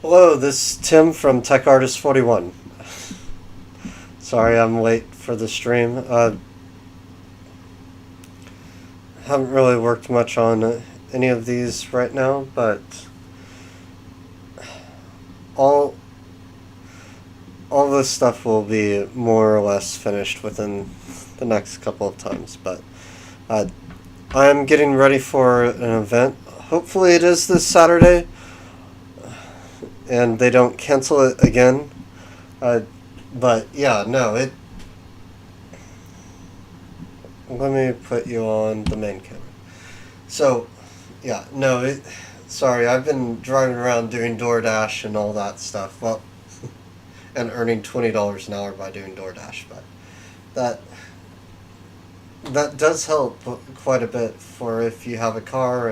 Hello, this is Tim from Tech Artist 41. Sorry I'm late for the stream. Haven't really worked much on any of these right now, but all this stuff will be more or less finished within the next couple of times. But I'm getting ready for an event. Hopefully it is this Saturday, and they don't cancel it again. But yeah, no, it. Let me put you on the main camera. So, yeah, no, it. Sorry, I've been driving around doing DoorDash and all that stuff. Well, and earning $20 an hour by doing DoorDash, but that does help quite a bit for if you have a car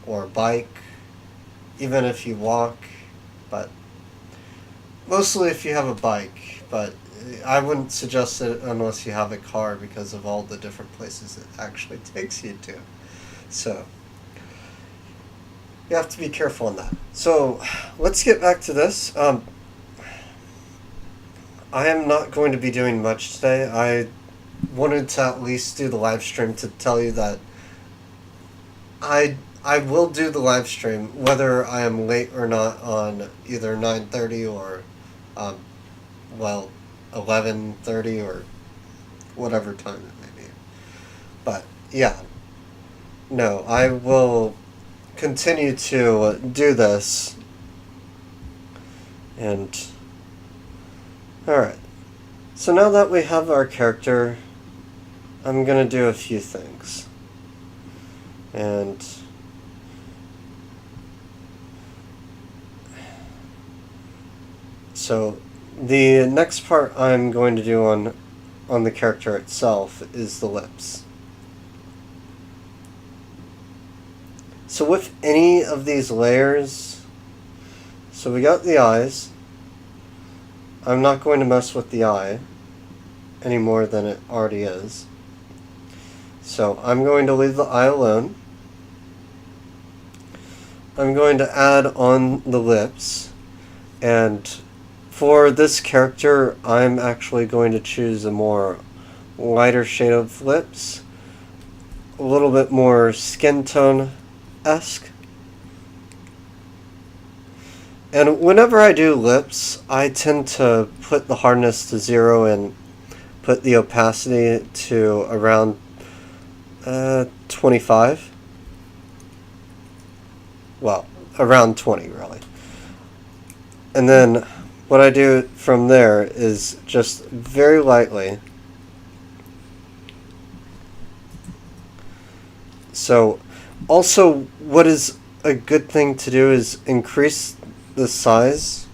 or a bike, even if you walk, but mostly if you have a bike. But I wouldn't suggest it unless you have a car because of all the different places it actually takes you to. So you have to be careful on that. So let's get back to this. I am not going to be doing much today. I wanted to at least do the live stream to tell you that I will do the live stream whether I am late or not on either 9:30 or 11:30 or whatever time it may be. But yeah, no, I will continue to do this. And alright, so now that we have our character, I'm gonna do a few things. And so the next part I'm going to do on the character itself is the lips. So with any of these layers, so we got the eyes. I'm not going to mess with the eye any more than it already is. So I'm going to leave the eye alone. I'm going to add on the lips, and for this character I'm actually going to choose a more lighter shade of lips, a little bit more skin tone-esque. And whenever I do lips, I tend to put the hardness to 0 and put the opacity to around 25. Well, around 20 really. And then what I do from there is just very lightly. So also what is a good thing to do is increase the size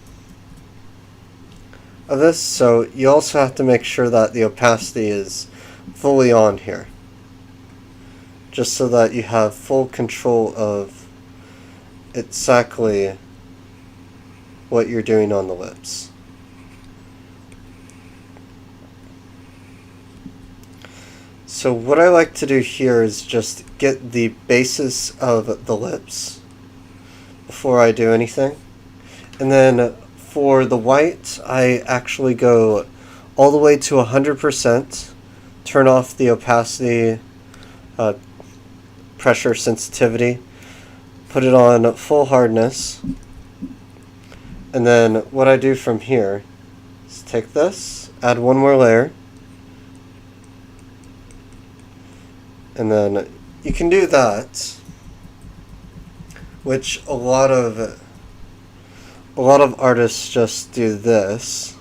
of this, so you also have to make sure that the opacity is fully on here, just so that you have full control of exactly what you're doing on the lips. So what I like to do here is just get the basis of the lips before I do anything. And then for the white, I actually go all the way to 100%, turn off the opacity, pressure sensitivity, put it on full hardness, and then what I do from here is take this, add one more layer, and then you can do that, which a lot of artists just do this,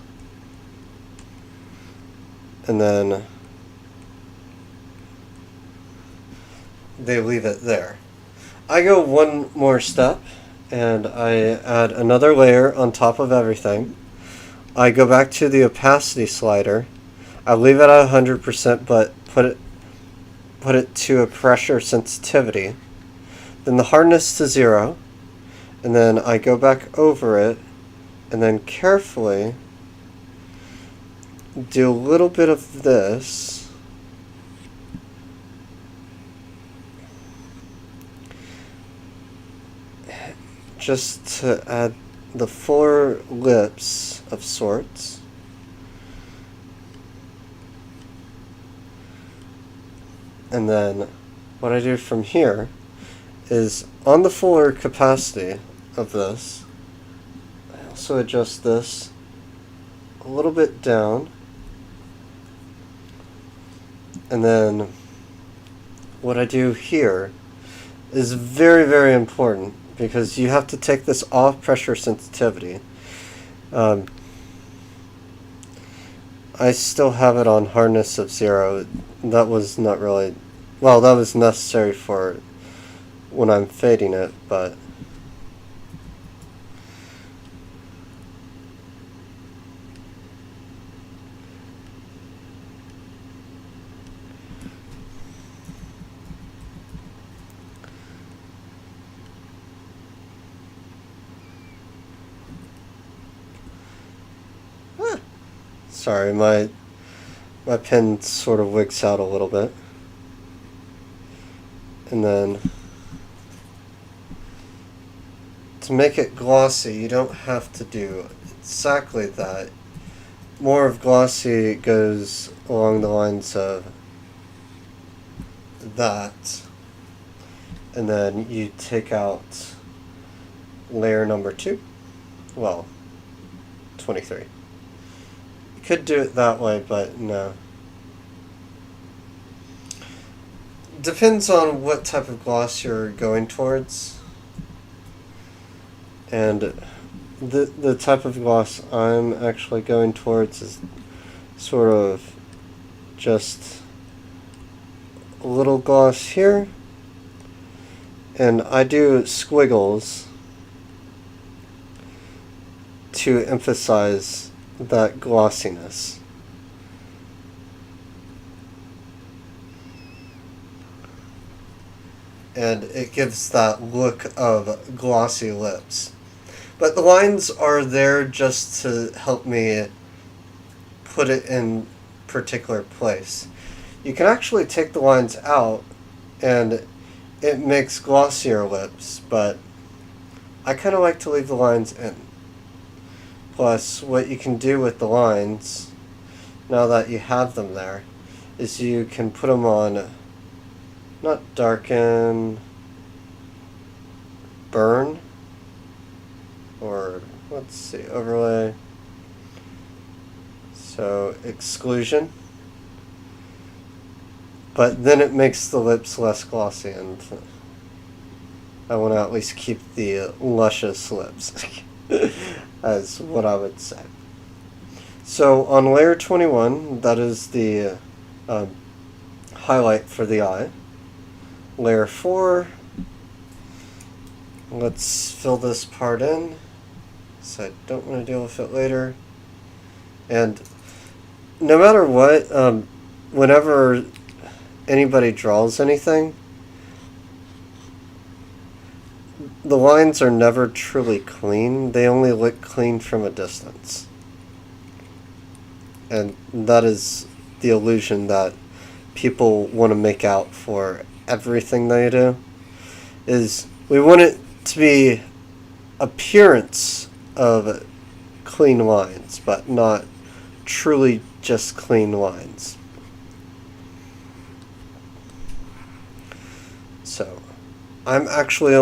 and then they leave it there. I go one more step and I add another layer on top of everything. I go back to the opacity slider. I leave it at 100%, but put it to a pressure sensitivity. Then the hardness to 0. And then I go back over it and then carefully do a little bit of this just to add the 4 lips of sorts. And then what I do from here is on the fuller capacity of this, I also adjust this a little bit down. And then what I do here is very, very important because you have to take this off pressure sensitivity. I still have it on hardness of 0. That was not really, well, that was necessary for when I'm fading it, but sorry, my pen sort of wigs out a little bit. And then to make it glossy, you don't have to do exactly that. More of glossy goes along the lines of that. And then you take out layer number 2. Well, 23. Could do it that way, but no. Depends on what type of gloss you're going towards. And the type of gloss I'm actually going towards is sort of just a little gloss here. And I do squiggles to emphasize that glossiness. And it gives that look of glossy lips. But the lines are there just to help me put it in particular place. You can actually take the lines out and it makes glossier lips, but I kind of like to leave the lines in. Plus, what you can do with the lines, now that you have them there, is you can put them on, not darken, burn, or let's see, overlay, so exclusion, but then it makes the lips less glossy, and I want to at least keep the luscious lips. As what I would say. So on layer 21, that is the highlight for the eye. Layer 4, let's fill this part in, so I don't want to deal with it later. And no matter what, whenever anybody draws anything, the lines are never truly clean. They only look clean from a distance. And that is the illusion that people want to make out for everything they do. Is we want it to be appearance of clean lines, but not truly just clean lines. So, I'm actually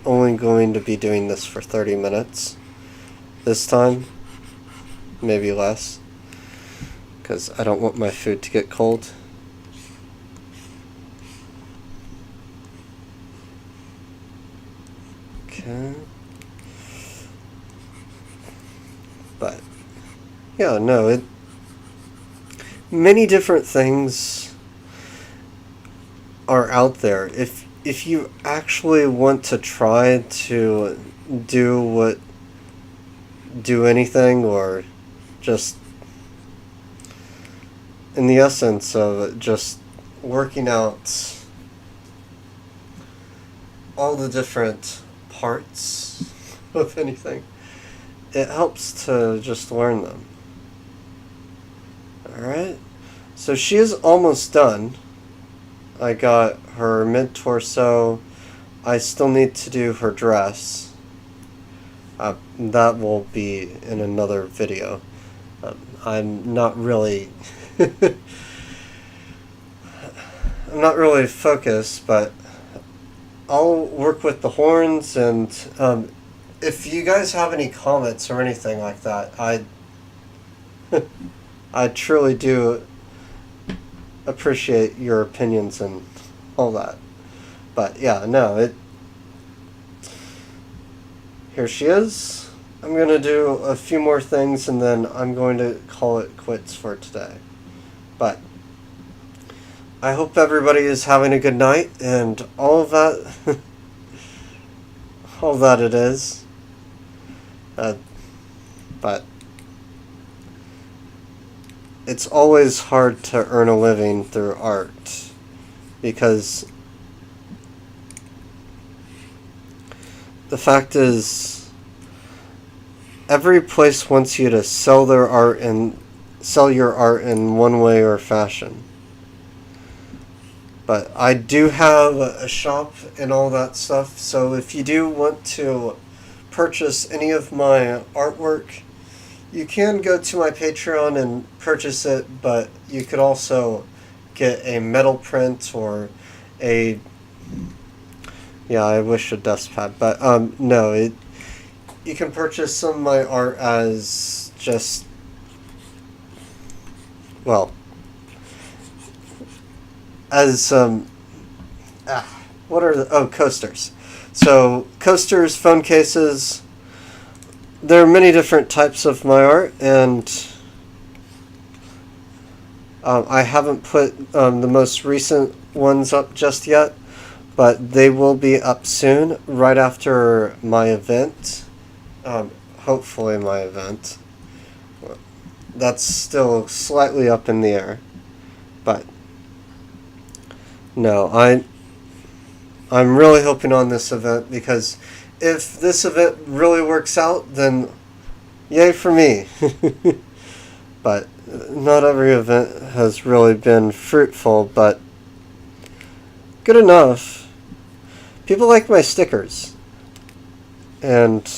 only going to be doing this for 30 minutes this time, maybe less, because I don't want my food to get cold. Okay. But yeah, no, many different things are out there. If you actually want to try to do anything, or just in the essence of just working out all the different parts of anything, it helps to just learn them. Alright, so she is almost done. I got her mid-torso. I still need to do her dress. That will be in another video. I'm not really I'm not really focused, but I'll work with the horns, and if you guys have any comments or anything like that, I truly do appreciate your opinions and all that. But yeah, no, here she is. I'm going to do a few more things and then I'm going to call it quits for today. But I hope everybody is having a good night and all of that, all that it is. But it's always hard to earn a living through art because the fact is every place wants you to sell their art and sell your art in one way or fashion. But I do have a shop and all that stuff, so if you do want to purchase any of my artwork, you can go to my Patreon and purchase it, but you could also get a metal print or a... Yeah, I wish a dust pad, but no, you can purchase some of my art as just... Well... as what are the coasters. So coasters, phone cases, there are many different types of my art, and I haven't put the most recent ones up just yet, but they will be up soon, right after my event. Hopefully my event. That's still slightly up in the air, but no, I'm really hoping on this event, because if this event really works out, then yay for me. But not every event has really been fruitful, but good enough. People like my stickers, and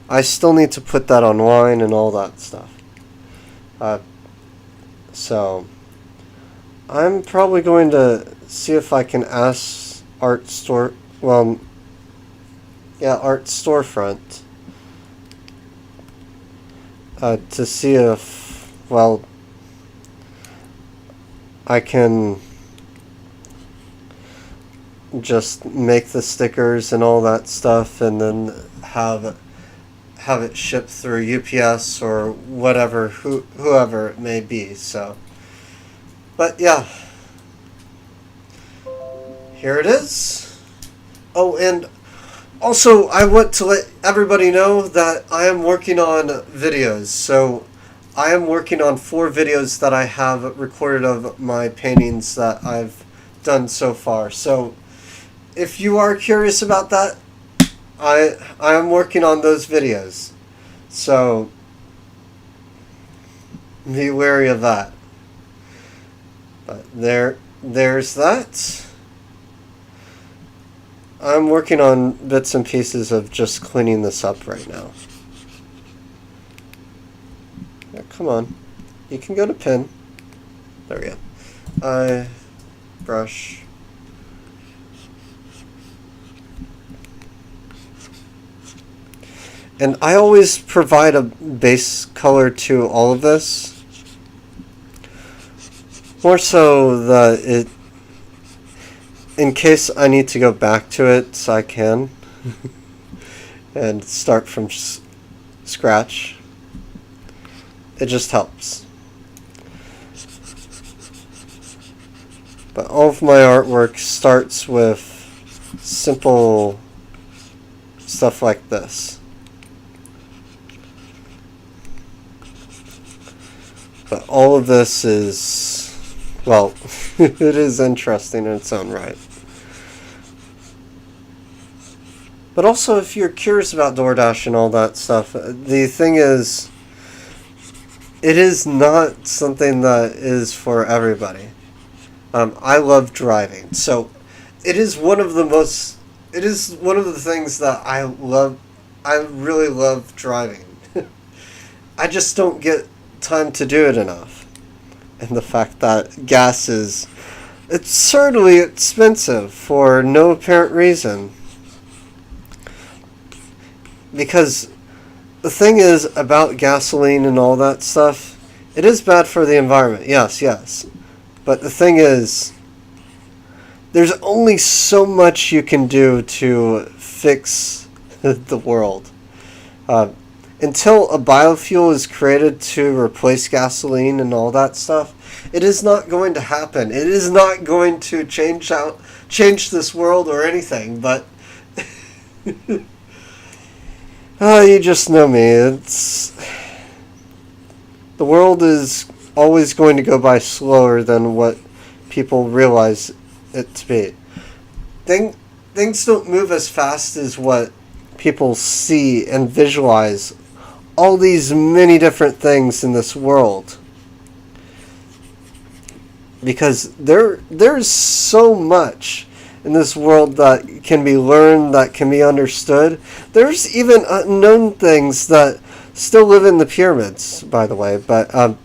I still need to put that online and all that stuff. So I'm probably going to see if I can ask Art Storefront to see if, well, I can just make the stickers and all that stuff and then have it shipped through UPS or whatever, whoever it may be. So, but yeah, here it is. Oh, and also I want to let everybody know that I am working on videos. So I am working on 4 videos that I have recorded of my paintings that I've done so far. So if you are curious about that, I am working on those videos. So be wary of that. But there's that. I'm working on bits and pieces of just cleaning this up right now. Yeah, come on. You can go to pin. There we go. Brush. And I always provide a base color to all of this. More so that in case I need to go back to it, so I can. And start from scratch. It just helps. But all of my artwork starts with simple stuff like this. But all of this is, well, it is interesting in its own right. But also, if you're curious about DoorDash and all that stuff, the thing is, it is not something that is for everybody. I love driving, so it is one of the things that I love I really love driving. I just don't get time to do it enough. And the fact that gas is absurdly expensive for no apparent reason. Because the thing is about gasoline and all that stuff, it is bad for the environment. Yes. But the thing is, there's only so much you can do to fix the world. Until a biofuel is created to replace gasoline and all that stuff, it is not going to happen. It is not going to change this world or anything. But you just know me. The world is always going to go by slower than what people realize it to be. Things don't move as fast as what people see and visualize. All these many different things in this world. Because there's so much in this world that can be learned, that can be understood. There's even unknown things that still live in the pyramids, by the way. But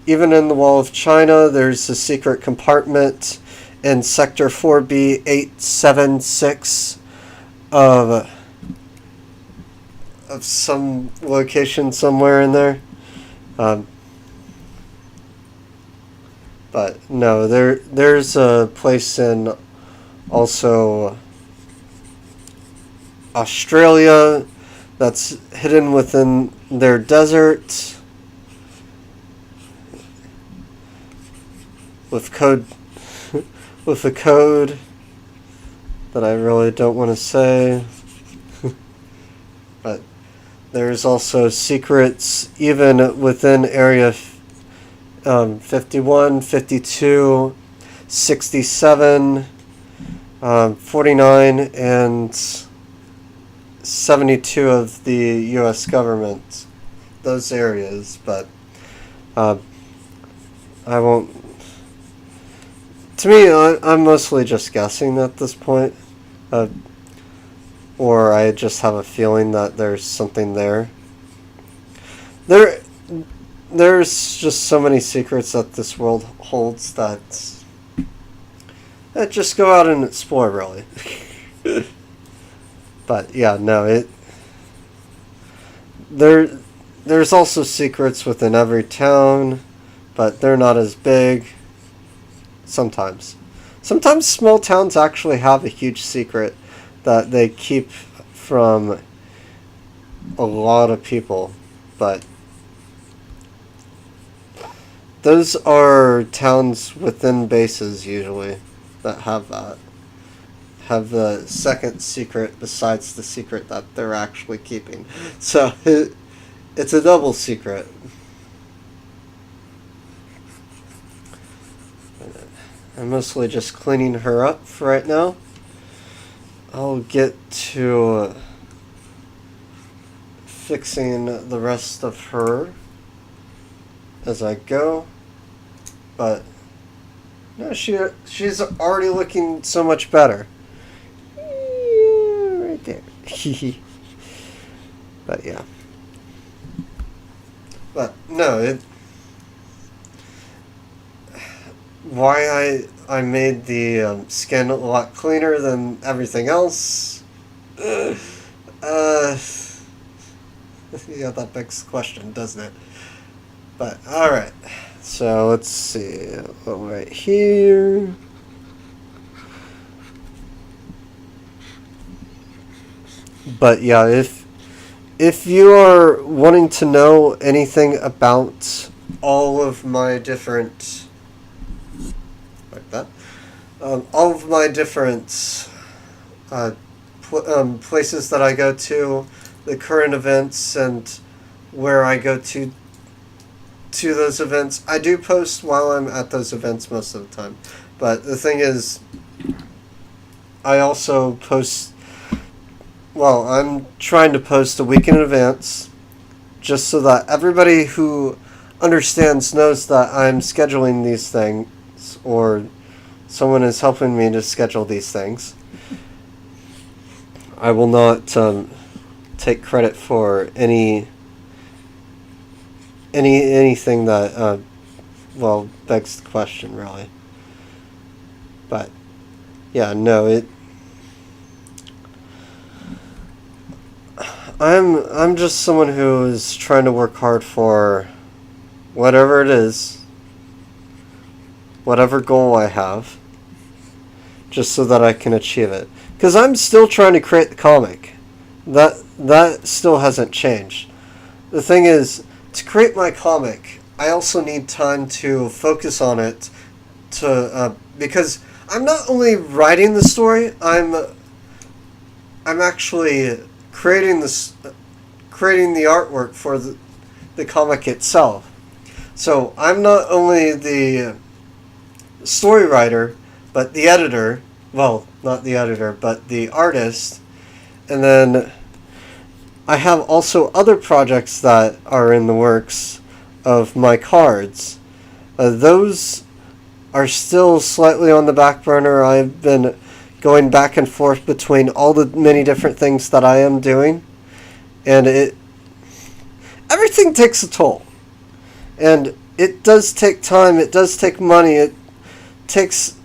even in the Wall of China, there's a secret compartment in Sector 4B876 of some location somewhere in there. But no, there's a place in also Australia that's hidden within their desert with a code that I really don't want to say. But there's also secrets even within Area 51, 52, 67, 49, and 72 of the U.S. government. Those areas, but I won't. To me, I'm mostly just guessing at this point. Or I just have a feeling that there's something there. There's just so many secrets that this world holds that just go out and explore, really. But yeah, no, there's also secrets within every town, but they're not as big. Sometimes small towns actually have a huge secret that they keep from a lot of people, but those are towns within bases usually that have the second secret besides the secret that they're actually keeping. So it's a double secret. I'm mostly just cleaning her up for right now. I'll get to fixing the rest of her as I go. But no, she's already looking so much better. Right there. But yeah. But no, why I made the skin a lot cleaner than everything else. Yeah, that begs the question, doesn't it? But alright, so let's see, right here. But yeah, if you are wanting to know anything about all of my different all of my different places that I go to, the current events, and where I go to those events. I do post while I'm at those events most of the time. But the thing is, I also post, well, I'm trying to post a week in advance, just so that everybody who understands knows that I'm scheduling these things, or someone is helping me to schedule these things. I will not take credit for anything that begs the question, really. But yeah, no, I'm just someone who is trying to work hard for whatever it is, whatever goal I have, just so that I can achieve it. Because I'm still trying to create the comic. That still hasn't changed. The thing is, to create my comic, I also need time to focus on it because I'm not only writing the story, I'm actually creating the artwork for the comic itself. So I'm not only the story writer, but the editor. Well, not the editor, but the artist. And then I have also other projects that are in the works of my cards. Those are still slightly on the back burner. I've been going back and forth between all the many different things that I am doing. And everything takes a toll. And it does take time, it does take money, it takes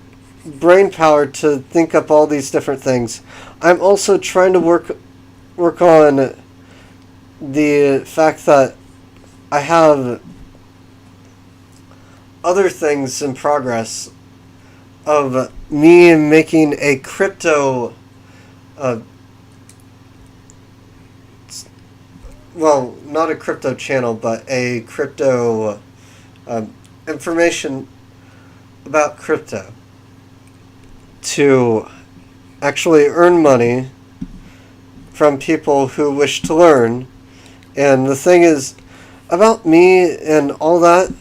brain power to think up all these different things. I'm also trying to work on the fact that I have other things in progress of me making a crypto not a crypto channel, but a crypto information about crypto to actually earn money from people who wish to learn. And the thing is, about me and all that,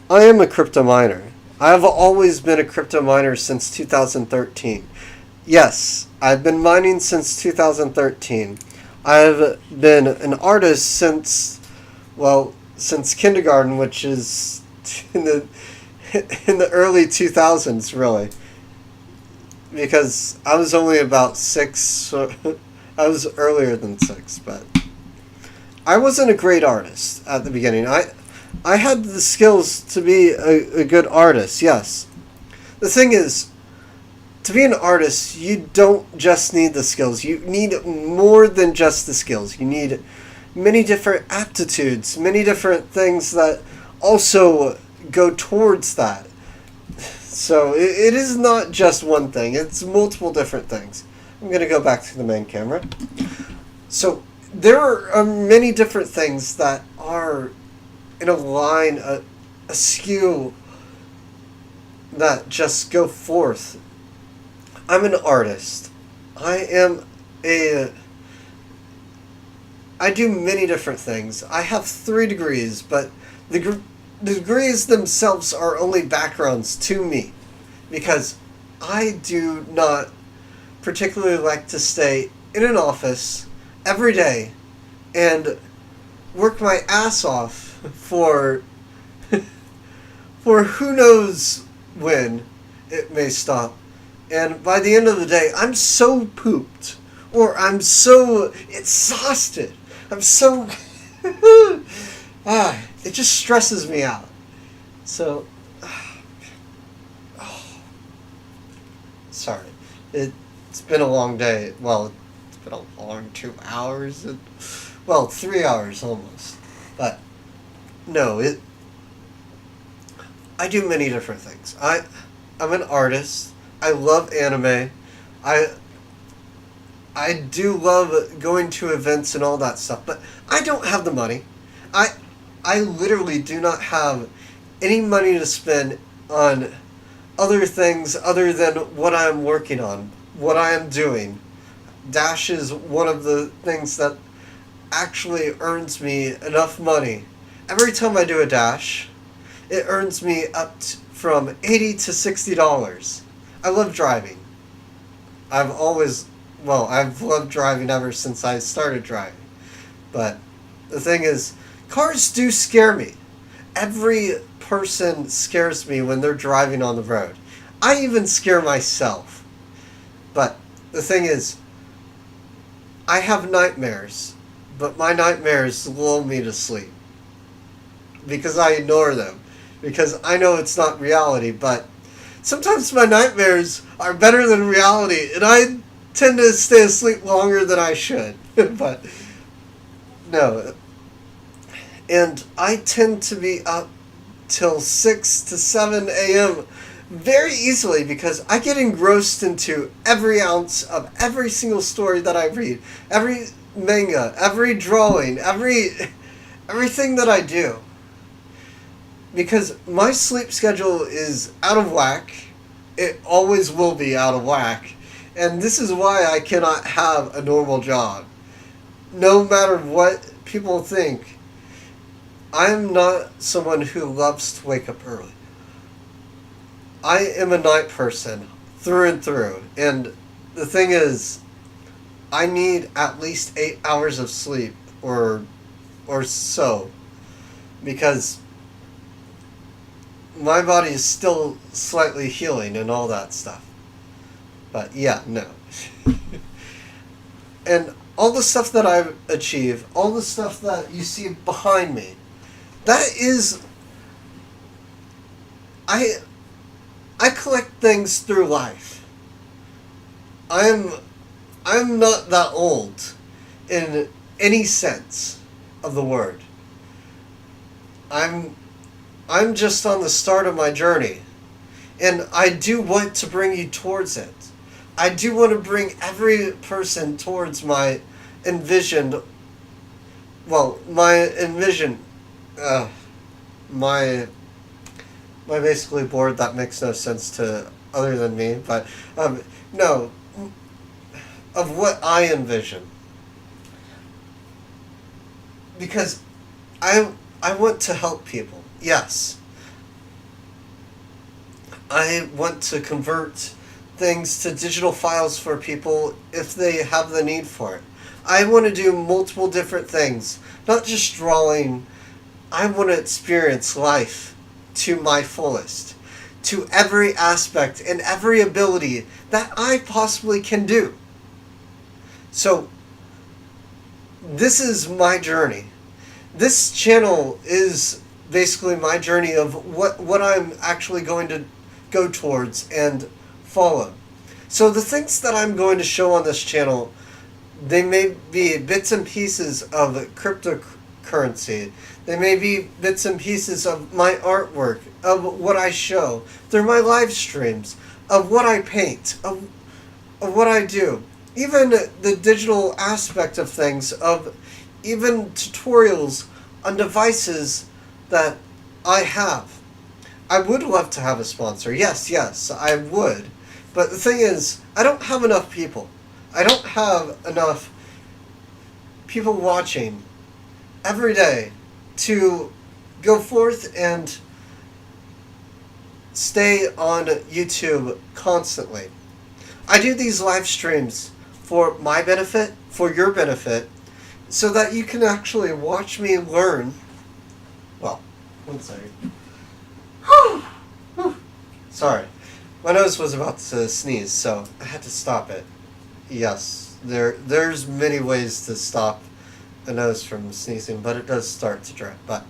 I am a crypto miner. I have always been a crypto miner since 2013. Yes, I've been mining since 2013. I've been an artist since kindergarten, which is in the early 2000s, really. Because I was only about 6, I was earlier than 6, but I wasn't a great artist at the beginning. I had the skills to be a good artist, yes. The thing is, to be an artist, you don't just need the skills. You need more than just the skills. You need many different aptitudes, many different things that also go towards that. So it is not just one thing. It's multiple different things. I'm going to go back to the main camera. So there are many different things that are in a line, askew, that just go forth. I'm an artist. I do many different things. I have 3 degrees, but the degrees themselves are only backgrounds to me, because I do not particularly like to stay in an office every day and work my ass off for who knows when it may stop. And by the end of the day, I'm so pooped, or I'm so exhausted. I'm so it just stresses me out. So, sorry. It's been a long day. Well, it's been a long 2 hours. 3 hours almost. But, no, I do many different things. I'm an artist. I love anime. I do love going to events and all that stuff, but I don't have the money. I literally do not have any money to spend on other things other than what I'm working on, what I am doing. Dash is one of the things that actually earns me enough money. Every time I do a dash, it earns me from $80 to $60. I love driving. I've loved driving ever since I started driving. But the thing is, cars do scare me. Every person scares me when they're driving on the road. I even scare myself. But the thing is, I have nightmares but my nightmares lull me to sleep because I ignore them, because I know it's not reality. But sometimes my nightmares are better than reality, and I tend to stay asleep longer than I should. But no, and I tend to be up till 6 to 7 a.m. very easily because I get engrossed into every ounce of every single story that I read, every manga, every drawing, everything that I do. Because my sleep schedule is out of whack. It always will be out of whack. And this is why I cannot have a normal job. No matter what people think, I'm not someone who loves to wake up early. I am a night person through and through. And the thing is, I need at least 8 hours of sleep or so, because my body is still slightly healing and all that stuff. But yeah, no. And all the stuff that I achieve, all the stuff that you see behind me, that is, I collect things through life. I'm not that old in any sense of the word. I'm just on the start of my journey, and I do want to bring you towards it. I do want to bring every person towards my envisioned, my basically board that makes no sense to other than me, but no, of what I envision. Because I want to help people. Yes. I want to convert things to digital files for people if they have the need for it. I want to do multiple different things, not just drawing. I want to experience life to my fullest, to every aspect and every ability that I possibly can do. So, this is my journey. This channel is basically my journey of what I'm actually going to go towards and follow. So the things that I'm going to show on this channel, they may be bits and pieces of cryptocurrency. They may be bits and pieces of my artwork, of what I show through my live streams, of what I paint, of what I do. Even the digital aspect of things, of even tutorials on devices that I have. I would love to have a sponsor. Yes, I would. But the thing is, I don't have enough people. I don't have enough people watching every day to go forth and stay on YouTube constantly. I do these live streams for my benefit, for your benefit, so that you can actually watch me learn. Well, one second. Sorry. My nose was about to sneeze, so I had to stop it. Yes, there's many ways to stop a nose from sneezing, but it does start to dry. But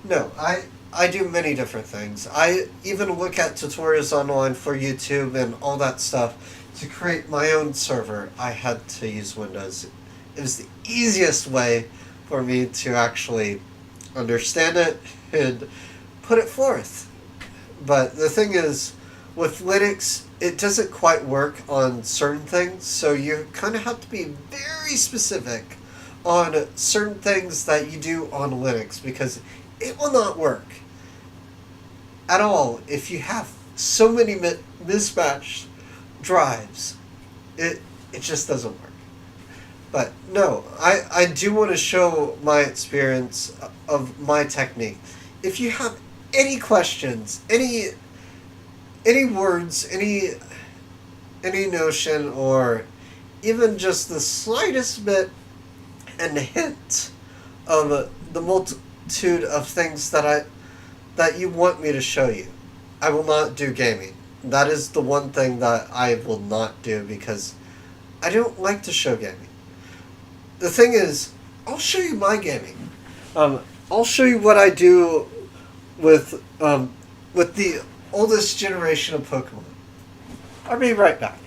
no, I do many different things. I even look at tutorials online for YouTube and all that stuff. To create my own server, I had to use Windows. It was the easiest way for me to actually understand it and put it forth. But the thing is, with Linux, it doesn't quite work on certain things, so you kind of have to be very specific on certain things that you do on Linux, because it will not work at all if you have so many mismatched drives. It just doesn't work. But no, I do want to show my experience of my technique. If you have any questions, any words, any notion, or even just the slightest bit and hint of the multitude of things that you want me to show you, I will not do gaming. That is the one thing that I will not do, because I don't like to show gaming. The thing is, I'll show you my gaming. I'll show you what I do with the oldest generation of Pokemon. I'll be right back.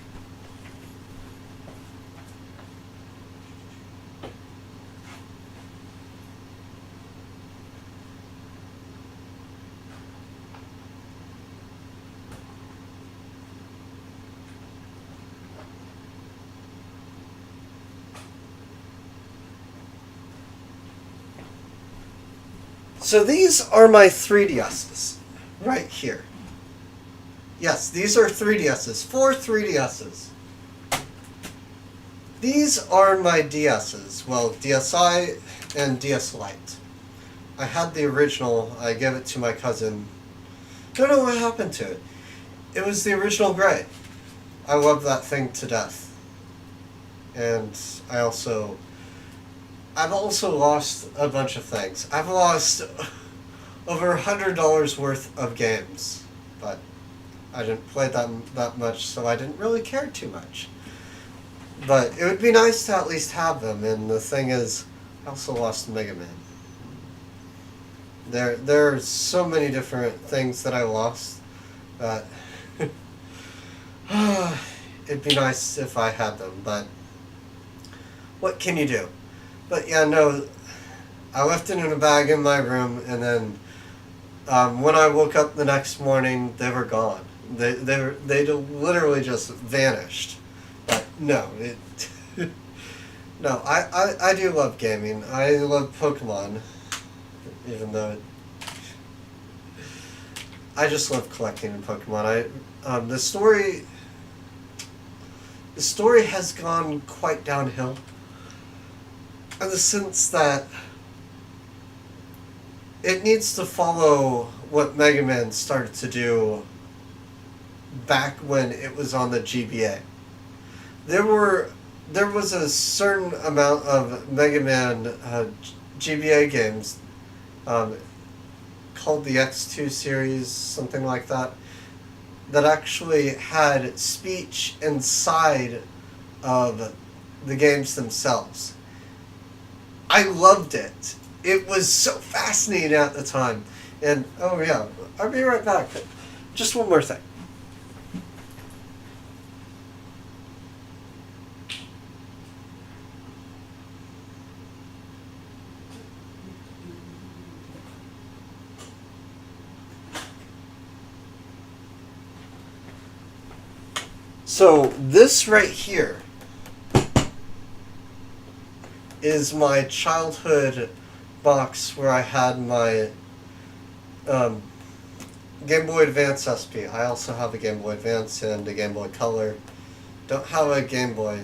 So these are my 3DSs right here. Yes, these are 3DSs, 4 3DSs. These are my DSs, well, DSi and DS Lite. I had the original, I gave it to my cousin. Don't know what happened to it. It was the original gray. I love that thing to death. And I've also lost a bunch of things. I've lost over $100 worth of games, but I didn't play that much, so I didn't really care too much. But it would be nice to at least have them, and the thing is, I also lost Mega Man. There are so many different things that I lost that it'd be nice if I had them, but what can you do? But yeah, no, I left it in a bag in my room, and then when I woke up the next morning, they were gone. They literally just vanished. But no, no, I do love gaming. I love Pokemon, even though I just love collecting in Pokemon. The story has gone quite downhill, in the sense that it needs to follow what Mega Man started to do back when it was on the GBA. There was a certain amount of Mega Man GBA games called the X2 series, something like that, that actually had speech inside of the games themselves. I loved it. It was so fascinating at the time. And, oh yeah, I'll be right back. Just one more thing. So, this right here is my childhood box where I had my Game Boy Advance SP. I also have a Game Boy Advance and a Game Boy Color. Don't have a Game Boy.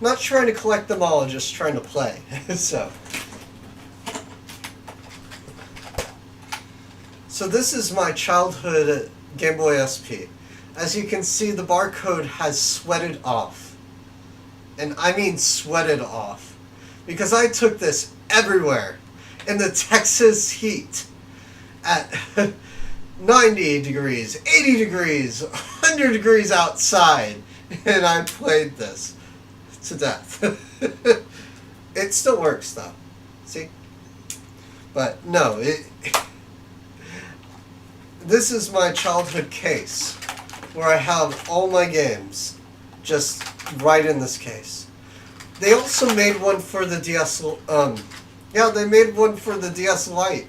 Not trying to collect them all, just trying to play. So this is my childhood Game Boy SP. As you can see, the barcode has sweated off. And I mean sweated off. Because I took this everywhere in the Texas heat at 90 degrees, 80 degrees, 100 degrees outside, and I played this to death. It still works though, see? But no, this is my childhood case where I have all my games just right in this case. They also made one for the DS, they made one for the DS Lite.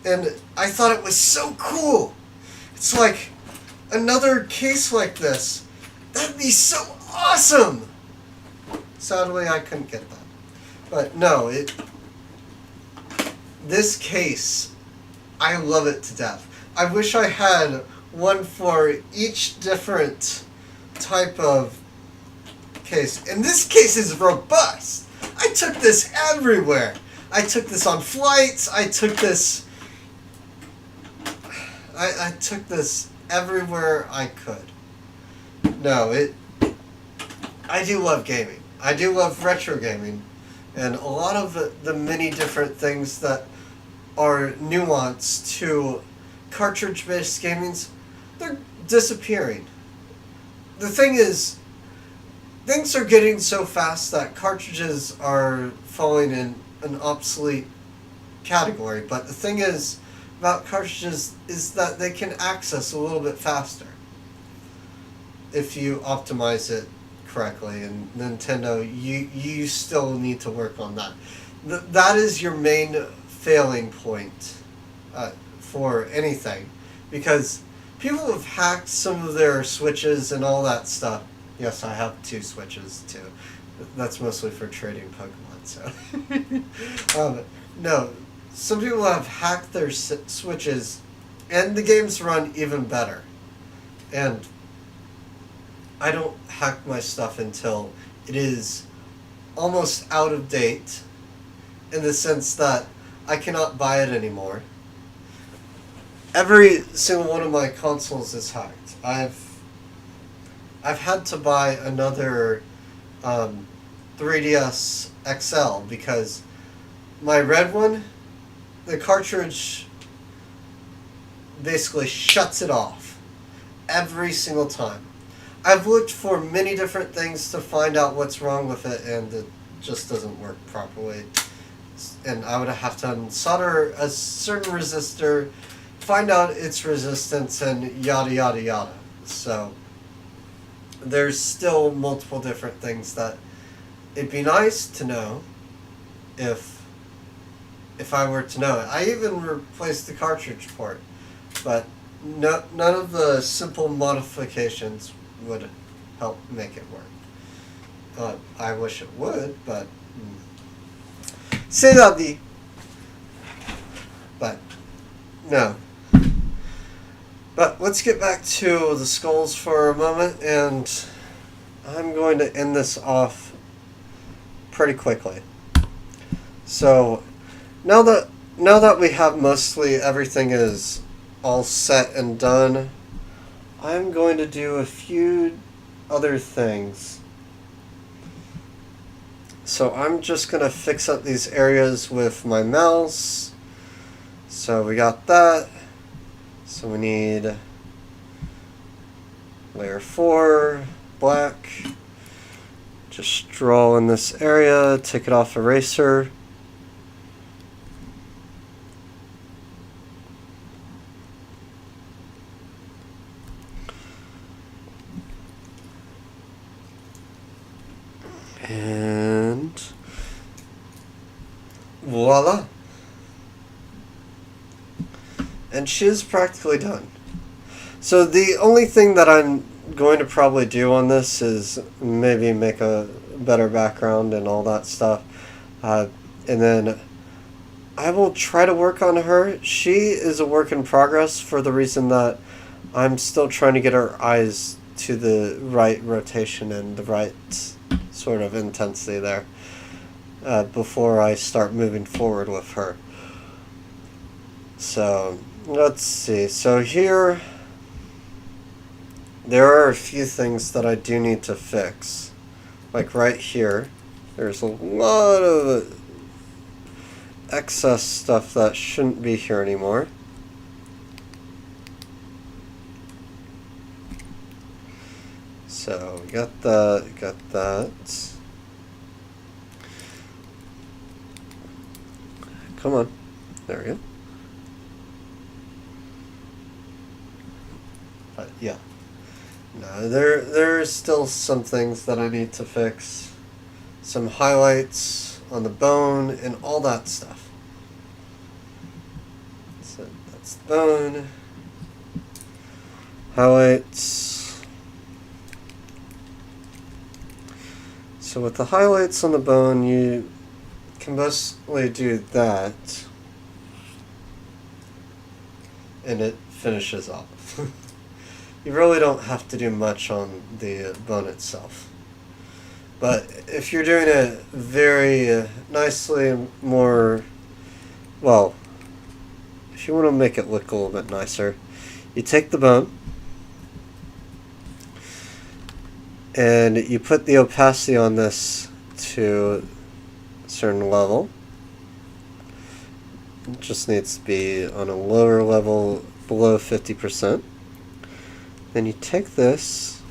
And I thought it was so cool. It's like, another case like this. That'd be so awesome! Sadly, I couldn't get that. But no, this case, I love it to death. I wish I had one for each different type of case. And this case is robust. I took this everywhere. I took this on flights. I took this everywhere I could. No, I do love gaming. I do love retro gaming. And a lot of the many different things that are nuanced to cartridge-based gamings, they're disappearing. The thing is, things are getting so fast that cartridges are falling an obsolete category, but the thing is about cartridges is that they can access a little bit faster if you optimize it correctly. And Nintendo, you still need to work on that. That is your main failing point for anything, because people have hacked some of their Switches and all that stuff. Yes, I have 2 Switches too. That's mostly for trading Pokemon. So no, some people have hacked their Switches, and the games run even better. And I don't hack my stuff until it is almost out of date, in the sense that I cannot buy it anymore. Every single one of my consoles is hacked. I've had to buy another 3DS XL because my red one, the cartridge basically shuts it off every single time. I've looked for many different things to find out what's wrong with it, and it just doesn't work properly. And I would have to unsolder a certain resistor, find out its resistance, and yada yada yada. So there's still multiple different things that it'd be nice to know if I were to know it. I even replaced the cartridge port, but none of the simple modifications would help make it work. I wish it would, but c'est la vie. But no. But let's get back to the skulls for a moment, and I'm going to end this off pretty quickly. So now that we have mostly everything is all set and done, I'm going to do a few other things. So I'm just going to fix up these areas with my mouse. So we got that. So we need layer 4, black. Just draw in this area, take it off eraser. And voila. And she's practically done. So the only thing that I'm going to probably do on this is maybe make a better background and all that stuff. And then I will try to work on her. She is a work in progress for the reason that I'm still trying to get her eyes to the right rotation and the right sort of intensity there before I start moving forward with her. So let's see. So here there are a few things that I do need to fix. Like right here, there's a lot of excess stuff that shouldn't be here anymore. So we got that. Come on. There we go. But yeah. No, there's still some things that I need to fix. Some highlights on the bone and all that stuff. So that's the bone. Highlights. So with the highlights on the bone, you can mostly do that, and it finishes off. You really don't have to do much on the bone itself. But if you're doing it very nicely, more, well, if you want to make it look a little bit nicer, you take the bone and you put the opacity on this to a certain level. It just needs to be on a lower level, below 50%. Then you take this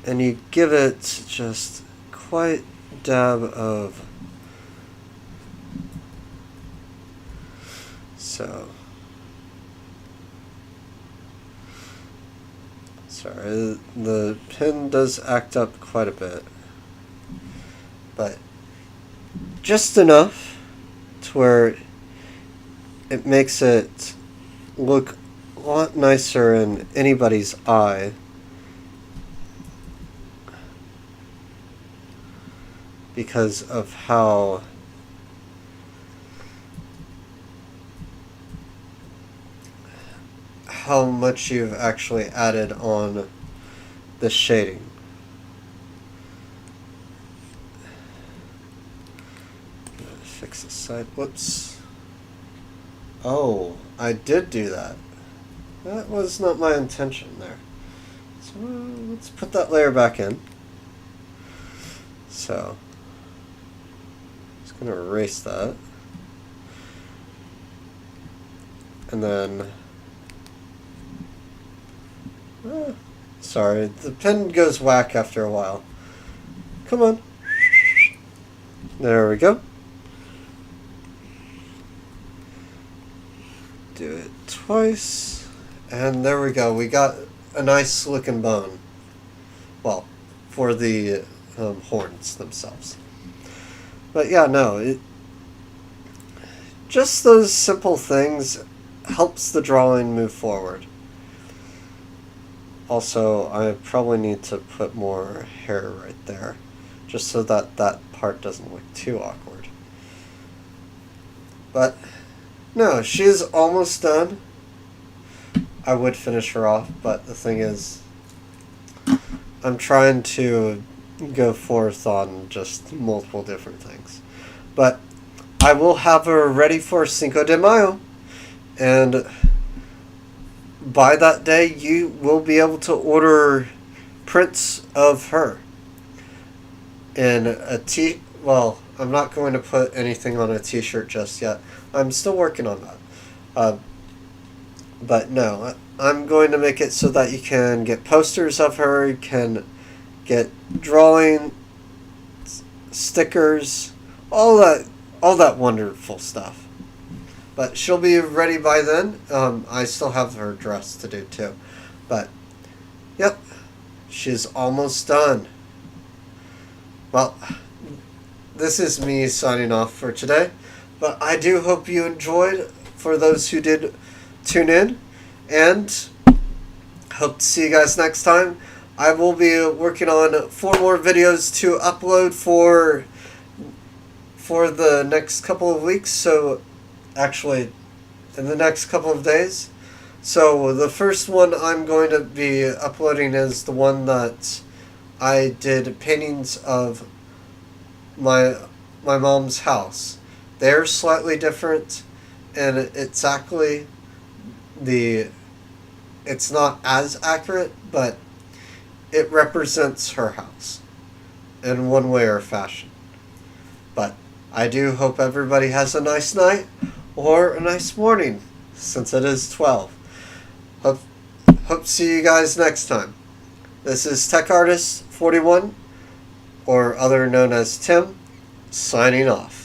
and you give it just quite a dab of So, sorry, the pen does act up quite a bit, but just enough to where it makes it look a lot nicer in anybody's eye. Because of how much you've actually added on the shading. Fix the side. Whoops. Oh, I did do that. That was not my intention there. So let's put that layer back in. So, just going to erase that. And then, sorry, the pen goes whack after a while. Come on. There we go. Do it twice. And there we go. We got a nice looking bone. Well, for the horns themselves. But yeah, no, just those simple things helps the drawing move forward. Also, I probably need to put more hair right there, just so that that part doesn't look too awkward. But no, she's almost done. I would finish her off, but the thing is, I'm trying to go forth on just multiple different things. But I will have her ready for Cinco de Mayo, and by that day you will be able to order prints of her in a well, I'm not going to put anything on a t-shirt just yet. I'm still working on that. But no, I'm going to make it so that you can get posters of her, you can get drawing, stickers, all that wonderful stuff. But she'll be ready by then. I still have her dress to do too. But, yep, she's almost done. Well, this is me signing off for today. But I do hope you enjoyed, for those who did tune in. And hope to see you guys next time. I will be working on 4 more videos to upload for the next couple of weeks. So, actually, in the next couple of days. So, the first one I'm going to be uploading is the one that I did paintings of my mom's house. They're slightly different, and it's not as accurate, but it represents her house in one way or fashion. But I do hope everybody has a nice night or a nice morning, since it is 12. Hope to see you guys next time. This is Tech Artist 41, or other known as Tim, signing off.